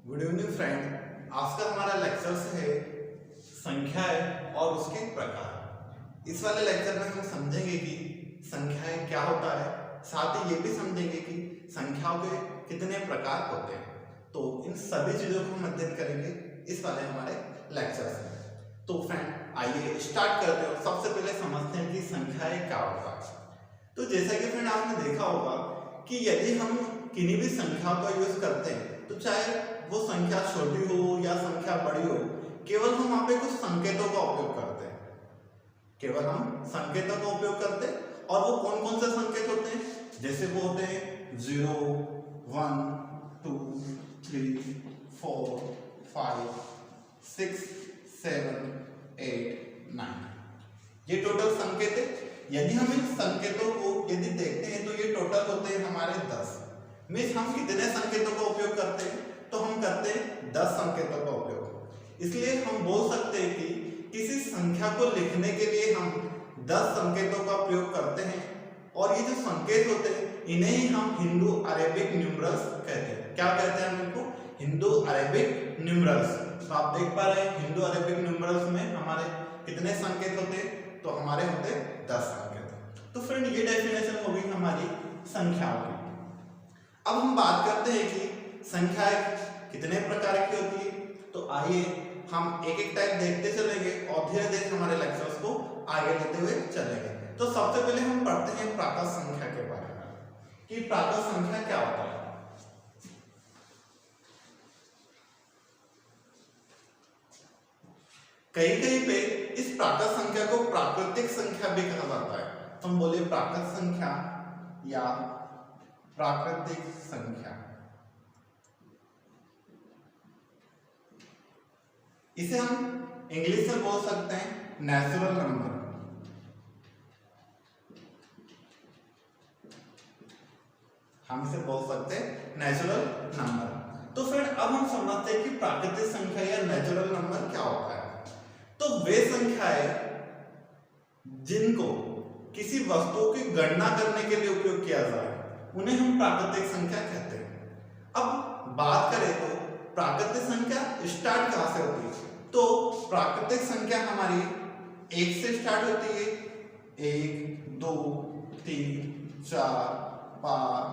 Good evening friend. आज का हमारा लेक्चर है संख्याएं और उसके प्रकार। इस वाले लेक्चर में हम समझेंगे कि संख्याएं क्या होता है, साथ ही ये भी समझेंगे कि संख्याओं के कितने प्रकार होते हैं। तो इन सभी चीजों को हम अध्ययन करेंगे इस वाले हमारे लेक्चर से। तो फ्रेंड आइए स्टार्ट करते हो। सबसे पहले समझते हैं कि संख्याएं क्या होता है। तो जैसा कि फ्रेंड आपने देखा होगा कि यदि हम किन्हीं भी संख्या का यूज करते हैं तो चाहे वो संख्या छोटी हो या संख्या बड़ी हो, केवल हम वहां पे कुछ संकेतों का उपयोग करते हैं। केवल हम संकेतों का उपयोग करते हैं। और वो कौन कौन से संकेत होते हैं? जैसे वो होते हैं 0, 1, 2, 3, 4, 5, 6, 7, 8, 9। ये टोटल संकेत है। यदि हम इन संकेतों को यदि देखते हैं तो ये टोटल होते हैं हमारे 10। मीन्स हम कितने संकेतों का उपयोग करते हैं? तो हम करते हैं 10 संकेतों का उपयोग। इसलिए हम बोल सकते हैं कि किसी संख्या को लिखने के लिए हम 10 संकेतों का प्रयोग करते हैं। और ये जो संकेत होते हैं इन्हें ही हम हिंदू अरेबिक न्यूमरल्स कहते हैं। क्या कहते हैं हम इनको? Hindu Arabic numerals. तो आप देख पा रहे हैं हिंदू अरेबिक न्यूमरल्स में हमारे कितने संकेत होते हैं? तो हमारे होते हैं 10 संकेत। तो फ्रेंड ये डेफिनेशन हो गई हमारी संख्याओं की। अब हम बात करते हैं कि संख्याएं कितने प्रकार की होती है। तो आइए हम एक एक टाइप देखते चलेंगे और धीरे धीरे हमारे लेक्चर्स को आगे लेते हुए चलेंगे। तो सबसे पहले हम पढ़ते हैं प्राकृत संख्या के बारे में कि प्राकृत संख्या क्या होता है। कहीं कहीं पे इस प्राकृत संख्या को प्राकृतिक संख्या भी कहा जाता है। तो हम बोले प्राकृत संख्या या प्राकृतिक संख्या। इसे हम इंग्लिश में बोल सकते हैं नेचुरल नंबर। हम इसे बोल सकते हैं नेचुरल नंबर। तो फिर अब हम समझते हैं कि प्राकृतिक संख्या या नेचुरल नंबर क्या होता है। तो वे संख्याएं जिनको किसी वस्तु की गणना करने के लिए उपयोग किया जाए उन्हें हम प्राकृतिक संख्या कहते हैं। अब बात करें तो प्राकृतिक संख्या स्टार्ट कहां से होती है? तो प्राकृतिक संख्या हमारी 1 से स्टार्ट होती है। 1, 2, 3, 4, 5,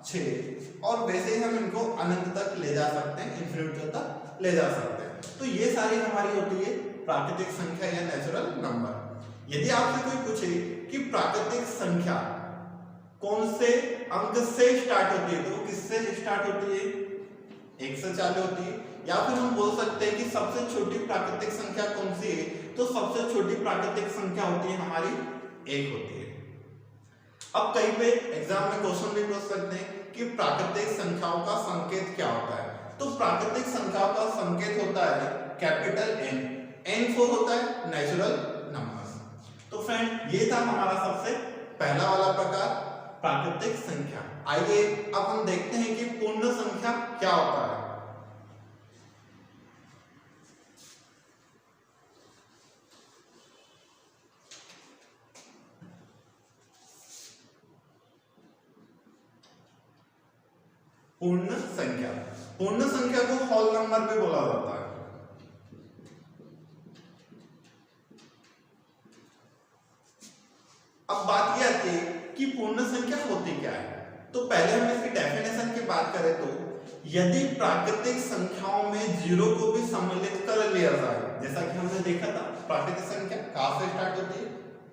6 और वैसे ही हम इनको अनंत तक ले जा सकते हैं, इन्फिनिटी तक ले जा सकते हैं। तो ये सारी हमारी होती है प्राकृतिक संख्या या नेचुरल नंबर। यदि आपसे कोई पूछे कि प्राकृतिक संख्या कौन से अंक से स्टार्ट होती है तो किससे स्टार्ट होती है? 1 से चालू होती है। या फिर हम बोल सकते हैं कि सबसे छोटी प्राकृतिक संख्या कौन सी है? तो सबसे छोटी प्राकृतिक संख्या होती है हमारी 1 होती है। अब कहीं पे एग्जाम में क्वेश्चन भी पूछ सकते हैं कि प्राकृतिक संख्याओं का संकेत क्या होता है। तो प्राकृतिक संख्याओं का संकेत होता है कैपिटल N। N4 होता है नेचुरल नंबर्स। तो फ्रेंड ये था हमारा सबसे पहला वाला प्रकार प्राकृतिक संख्या। आइए अब हम देखते हैं कि पूर्ण संख्या क्या होता है। पूर्ण संख्या, पूर्ण संख्या को होल नंबर भी बोला जाता है। अब बात यह आती है कि पूर्ण संख्या होती क्या है। तो पहले हम इसकी डेफिनेशन की बात करें तो यदि प्राकृतिक संख्याओं में 0 को भी सम्मिलित कर लिया जाए, जैसा कि हमने देखा था प्राकृतिक संख्या कहां से स्टार्ट होती है?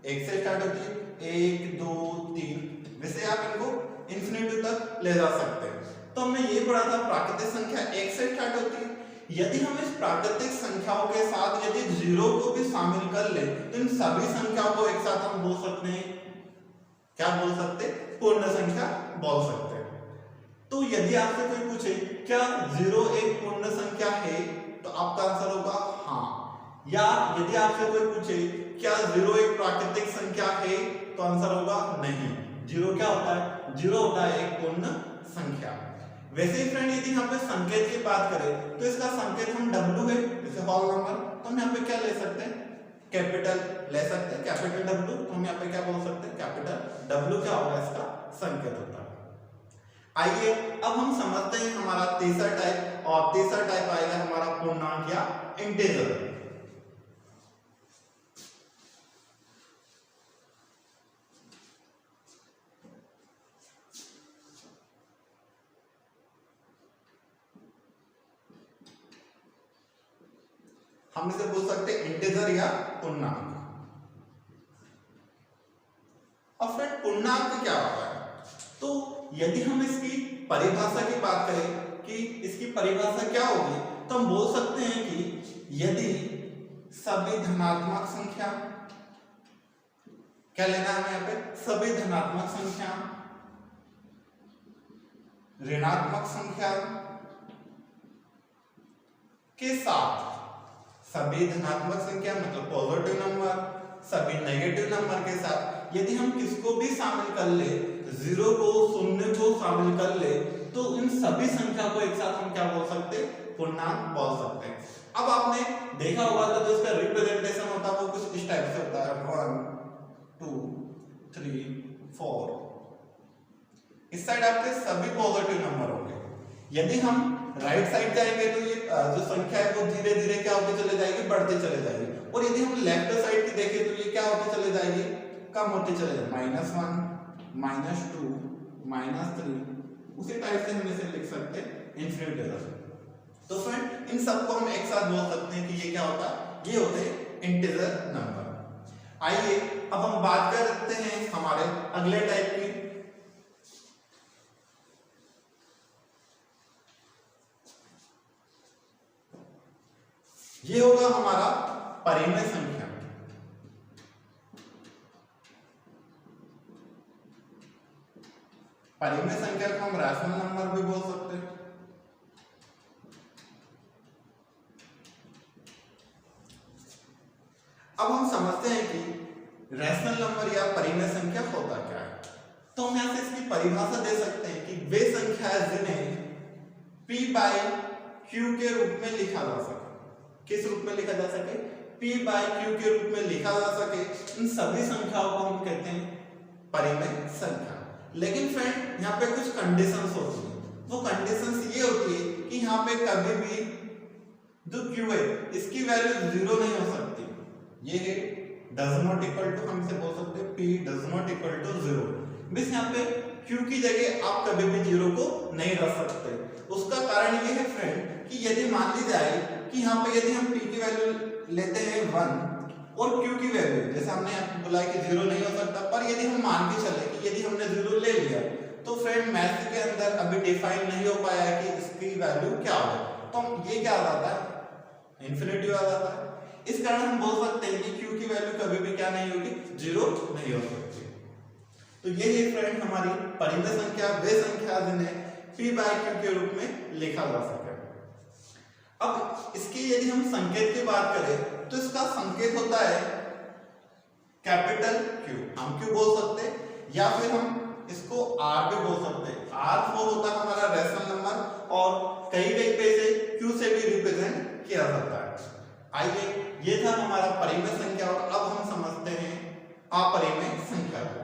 1 से स्टार्ट होती है। 1, 2, 3 वैसे आप इनको इन्फिनिटी तक ले जा सकते हैं। तो हमने ये पढ़ा था प्राकृतिक संख्या 1 से स्टार्ट होती है। यदि हम इस प्राकृतिक संख्याओं के साथ यदि 0 को भी शामिल कर ले तो इन सभी संख्याओं को एक साथ हम बोल सकते हैं, क्या बोल सकते हैं? पूर्ण संख्या बोल सकते हैं। तो यदि आपसे कोई पूछे क्या 0 एक पूर्ण संख्या है तो आपका आंसर होगा हाँ। या यदि आपसे कोई पूछे क्या 0 एक प्राकृतिक संख्या है तो आंसर होगा नहीं। 0 क्या होता है? 0 होता है एक पूर्ण संख्या। वैसे ही फ्रेंड यदि यहाँ पे संकेत की बात करें तो इसका संकेत हम W है, जैसे होल नंबर, तो हम यहाँ पे क्या ले सकते हैं? कैपिटल ले सकते हैं, कैपिटल W। तो हम यहाँ पे क्या बोल सकते हैं? कैपिटल W क्या होगा इसका संकेत होता है। आइए अब हम समझते हैं हमारा तीसरा टाइप, और तीसरा टाइप आएगा हमारा पूर्णांक या इंटीजर। हम इसे बोल सकते हैं इंटीजर या पूर्णांक। अब फ्रेंड पूर्णांक क्या होता है? तो यदि हम इसकी परिभाषा की बात करें कि इसकी परिभाषा क्या होगी, तो हम बोल सकते हैं कि यदि सभी धनात्मक संख्या, क्या लेना है हमें यहाँ पे, सभी धनात्मक संख्या ऋणात्मक संख्या के साथ, सभी धनात्मक संख्या मतलब पॉजिटिव नंबर, सभी नेगेटिव नंबर के साथ यदि हम किसको भी शामिल कर ले, जीरो को, शून्य को शामिल कर ले, तो इन सभी संख्या को एक साथ हम क्या बोल सकते हैं, पूर्णांक बोल सकते हैं। अब आपने देखा होगा तो जो इसका रिप्रेजेंटेशन होता है वो कुछ इस टाइप से होता है, 1 2 3 4। इस साइड आपके सभी पॉजिटिव नंबर होंगे। यदि हम राइट साइड जाएंगे तो ये जो संख्या है वो धीरे धीरे क्या होती चले जाएगी, बढ़ती चले जाएगी। और यदि हम लेफ्ट साइड की देखें तो ये क्या होती चले जाएगी, कम होती चले जाएगी, -1 -2 -3। उसी टाइप से हम इसे लिख सकते हैं इन्फिनिटी। तो फ्रेंड इन सबको हम एक साथ बोल सकते हैं कि ये क्या होता है, ये होते हैं इंटीजर नंबर। आइए अब हम बात करते हैं हमारे अगले टाइप की। ये होगा हमारा परिमेय संख्या। परिमेय संख्या को हम रैशनल नंबर भी बोल सकते हैं। अब हम समझते हैं कि रैशनल नंबर या परिमेय संख्या होता क्या है। तो हम यहां से इसकी परिभाषा दे सकते हैं कि वे संख्याएं जिन्हें p/q के रूप में लिखा जा सके। किस रूप में लिखा जा सके, p/q के रूप में लिखा जा सके, इन सभी संख्याओं को हम कहते हैं परिमेय संख्या। लेकिन फ्रेंड यहाँ पे कुछ कंडीशंस होती हैं। वो कंडीशंस ये होती है कि यहाँ पे कभी भी जो q है इसकी वैल्यू 0 नहीं हो सकती। ये है डज नॉट इक्वल टू, हम इसे बोल सकते हैं p does not equal to 0। बस यहाँ पे q की जगह आप कभी भी 0 को नहीं रख सकते। उसका कारण ये है फ्रेंड कि यदि मान ली जाए कि यहाँ पे यदि हम p की वैल्यू लेते हैं 1 और q की वैल्यू, जैसे हमने बोला कि 0 नहीं हो सकता, पर यदि हम मान के चले कि यदि हमने 0 ले लिया तो फ्रेंड मैथ के अंदर अभी डिफाइन नहीं हो पाया है कि इसकी वैल्यू क्या हो, तो ये क्या आ जाता है, इन्फिनिटी आ जाता है। इस कारण हम बोल सकते हैं कि q की वैल्यू कभी भी क्या नहीं होगी, 0 नहीं हो सकती। तो ये है फ्रेंड हमारी परिमेय संख्या, वे संख्या जिन्हें p/q के रूप में लिखा जा सके। अब इसकी यदि हम संकेत की बात करें तो इसका संकेत होता है कैपिटल Q, हम Q बोल सकते हैं, या फिर हम इसको R भी बोल सकते हैं। R होता है हमारा रैशनल नंबर और कई पे से Q से भी रिप्रेजेंट किया जाता है। आइए ये था हमारा परिमेय संख्या, और अब हम समझते हैं अपरिमेय संख्या को।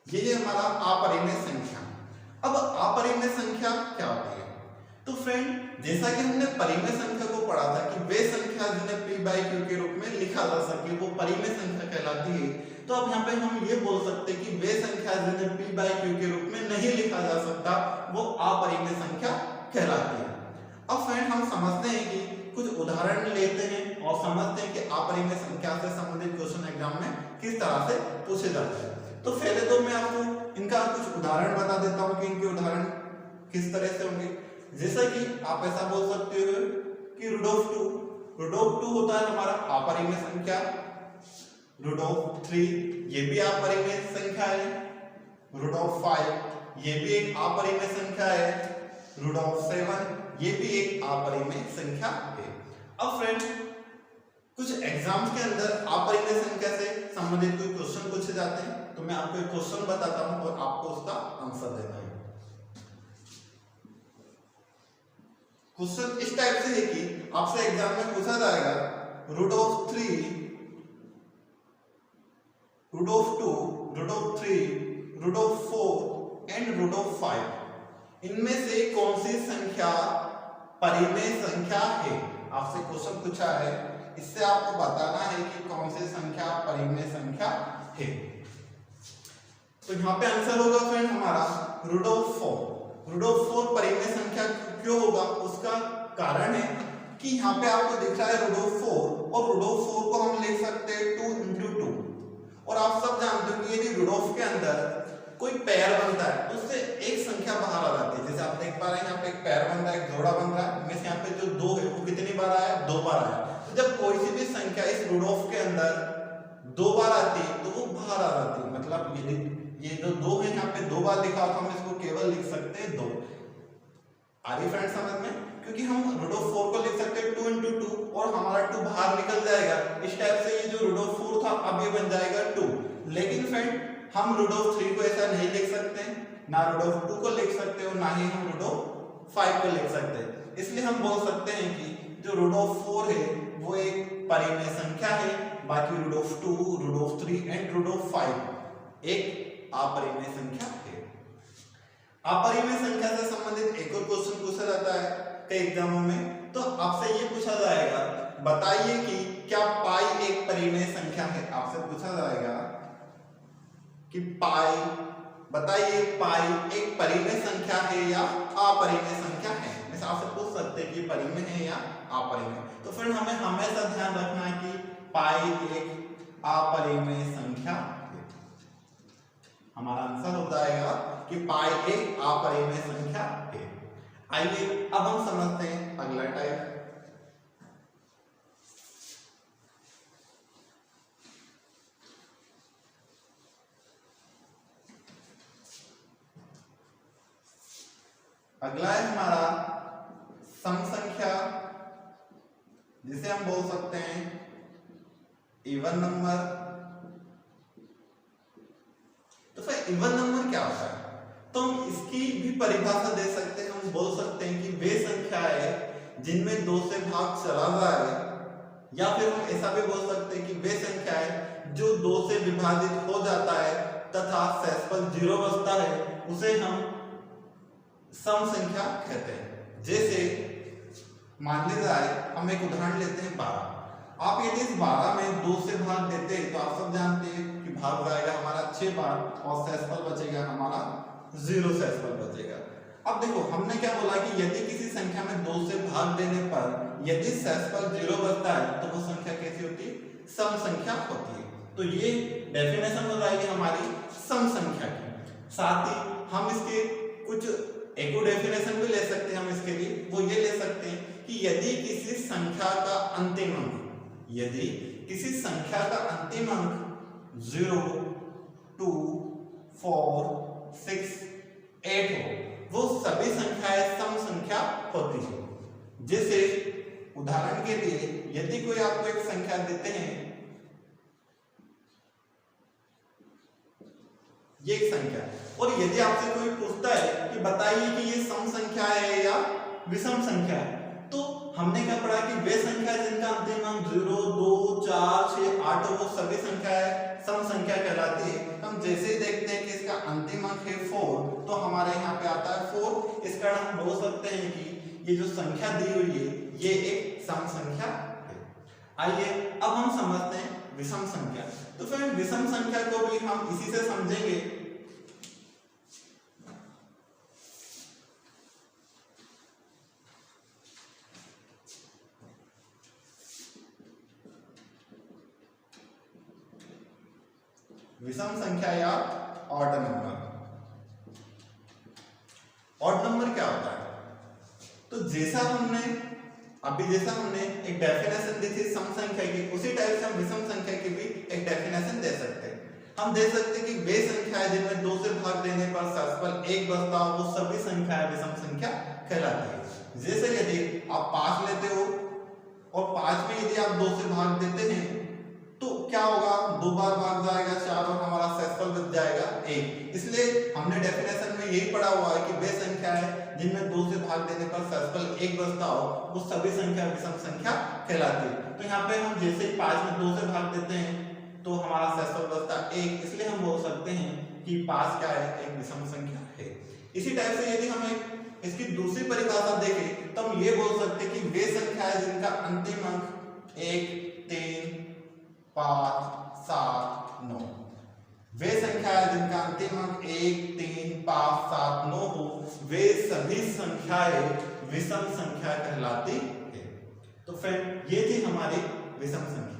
ये हमारा अपरिमेय संख्या। अब अपरिमेय संख्या क्या होती है? तो फ्रेंड जैसा कि हमने परिमेय संख्या को पढ़ा था कि वे संख्या जिन्हें p/q के रूप में लिखा जा सके वो परिमेय संख्या कहलाती है। तो अब यहाँ पे हम ये बोल सकते हैं कि वे संख्या जिन्हें p/q के रूप में नहीं लिखा जा सकता वो अपरिमेय संख्या कहलाती है। अब फ्रेंड हम समझते हैं कि कुछ उदाहरण लेते हैं और समझते हैं कि अपरिमेय संख्या से संबंधित क्वेश्चन एग्जाम में किस तरह से पूछे जाते हैं। तो पहले तो मैं आपको इनका कुछ उदाहरण बता देता हूं कि इनके उदाहरण किस तरह से होंगे। जैसा कि आप ऐसा बोल सकते हो कि रूट ऑफ 2 होता है हमारा अपरिमेय संख्या। रूट_3 ये भी अपरिमेय संख्या है। रूट_5 ये भी एक अपरिमेय संख्या है। रूट_7 ये भी एक अपरिमेय संख्या है। अब फ्रेंड कुछ एग्जाम्स के अंदर अपरिमेय संख्या से संबंधित कोई क्वेश्चन पूछे जाते हैं, तो मैं आपको एक क्वेश्चन बताता हूं और आपको उसका आंसर देना है। क्वेश्चन इस टाइप से है कि आपसे एग्जाम में पूछा जाएगा √3, √2, √3, √4 एंड √5 इनमें से कौन सी संख्या परिमेय संख्या है। आपसे क्वेश्चन पूछा है, इससे आपको बताना है कि कौन सी संख्या परिमेय संख्या है। तो यहाँ पे आंसर होगा फ्रेंड हमारा √4। √4 परिमेय संख्या क्यों होगा, उसका कारण है कि यहाँ पे आपको दिख रहा है √4 और √4 को हम लिख सकते हैं 2 × 2। और आप सब जानते हो कि यदि √4 के अंदर कोई पेयर बनता है तो उससे एक संख्या बाहर आ जाती है। जैसे आप देख पा रहे हैं यहाँ पे एक पेयर बन रहा है, एक जोड़ा बन रहा है, इनमें से यहाँ पे जो 2 है वो कितनी बार आया, 2 बार आया। तो जब कोई सी भी संख्या इस √4 के अंदर 2 बार आती है तो वो बाहर आ जाती है। मतलब यदि ये जो 2 है यहाँ पे 2 बार लिखा हो तो हम इसको केवल लिख सकते हैं 2। आ रही फ्रेंड समझ में, क्योंकि हम √4 को लिख सकते हैं 2 × 2 और हमारा 2 बाहर निकल जाएगा। इस टाइप से ये जो √4 था अब ये बन जाएगा 2। लेकिन फ्रेंड हम √3 को ऐसा नहीं लिख सकते, ना √2 को लिख सकते और ना ही हम √5 को लिख सकते। इसलिए हम बोल सकते हैं कि जो √4 है वो एक परिमेय संख्या है, बाकी √2, √3 एंड √5 एक अपरिमेय संख्या है। अपरिमेय संख्या से संबंधित एक और क्वेश्चन पूछा जाता है कई एग्जामों में। तो आपसे ये पूछा जाएगा, बताइए कि क्या पाई एक परिमेय संख्या है। आपसे पूछा जाएगा कि पाई, बताइए पाई एक परिमेय संख्या है या अपरिमेय संख्या है। मैं आपसे पूछ सकते हैं कि परिमेय है या अपरिमेय। तो फिर हमें हमेशा ध्यान रखना है कि पाई एक अपरिमेय संख्या है। हमारा आंसर हो जाएगा कि पाई एक अपरिमेय संख्या है। आइए अब हम समझते हैं अगला टाइप। अगला है हमारा सम संख्या, जिसे हम बोल सकते हैं इवन नंबर। तो फिर इवन नंबर क्या होता है, तो हम इसकी भी परिभाषा दे सकते हैं। हम बोल सकते हैं कि वे संख्याएं जिनमें 2 से भाग चला जाए, या फिर हम ऐसा भी बोल सकते हैं कि वे संख्याएं जो 2 से विभाजित हो जाता है तथा शेषफल 0 बचता है, उसे हम सम संख्या कहते हैं। जैसे मान लीजिए हम एक उदाहरण लेते हैं 12। आप यदि इस 12 में 2 से भाग देते हैं तो आप सब जानते हैं कि भाग जाएगा हमारा 6 बार और शेषफल बचेगा हमारा 0 शेषफल बचेगा। अब देखो हमने क्या बोला कि यदि किसी संख्या में 2 से भाग देने पर यदि शेषफल 0 बचता है तो वो संख्या कैसी होती है, सम संख्या होती है। तो ये डेफिनेशन हो जाएगी हमारी सम संख्या की। साथ ही हम इसके कुछ एक और डेफिनेशन भी ले सकते हैं हम इसके लिए, वो ये ले सकते हैं कि यदि किसी संख्या का अंतिम अंक, यदि किसी संख्या का अंतिम अंक 0, 2, 4, 6, 8 हो, वो सभी संख्याएं सम संख्या होती है। जैसे उदाहरण के लिए यदि कोई आपको एक संख्या देते हैं, ये एक संख्या, और यदि आपसे कोई पूछता है कि बताइए कि ये सम संख्या है या विषम संख्या है, तो हमने क्या पढ़ा कि वे संख्या जिनका अंतिम अंक 0, 2, 4, 6, 8 वो सभी संख्याएं सम संख्या कहलाती है। हम जैसे ही देखते हैं कि इसका अंतिम अंक है 4, तो हमारे यहाँ पे आता है 4। इस कारण हम बोल सकते हैं कि ये जो संख्या दी हुई है ये एक सम संख्या है। आइए अब हम समझते हैं विषम संख्या। तो फिर विषम संख्या को भी हम इसी से समझेंगे। विषम संख्या या ऑड नंबर। ऑड नंबर क्या होता है, तो जैसा हमने एक डेफिनेशन दी थी सम संख्या की, उसी टाइप से हम विषम संख्या की भी एक डेफिनेशन दे सकते हैं। हम दे सकते हैं कि वे संख्याएं जिनमें 2 से भाग देने पर शेषफल 1 बचता हो वो सभी संख्याएं विषम संख्या कहलाती है। जैसे यदि आप 5 लेते हो और 5 में यदि आप 2 से भाग देते हैं तो क्या होगा, 2 बार भाग जाएगा 4 और हमारा शेषफल बच जाएगा 1। इसलिए हमने डेफिनेशन में यही पढ़ा हुआ है कि वे संख्या है जिनमें 2 से भाग देने पर शेषफल 1 बचता हो वो सभी संख्या विषम संख्या कहलाती है। तो यहाँ पे हम जैसे ही 5 में 2 से भाग देते हैं तो हमारा शेषफल बचता 1, इसलिए हम बोल सकते हैं कि 5 क्या है, एक विषम संख्या है। इसी टाइप से यदि हम इसकी दूसरी परिभाषा देखें तो हम ये बोल सकते हैं कि वे संख्या है जिनका अंतिम अंक 1, 3, 5, 7, 9। वे संख्या है जिनका अंतिम अंक 1, 3, 5, 7, 9 हो वे सभी संख्याएं विषम संख्या कहलाती है। तो फ्रेंड ये थी हमारी विषम संख्या।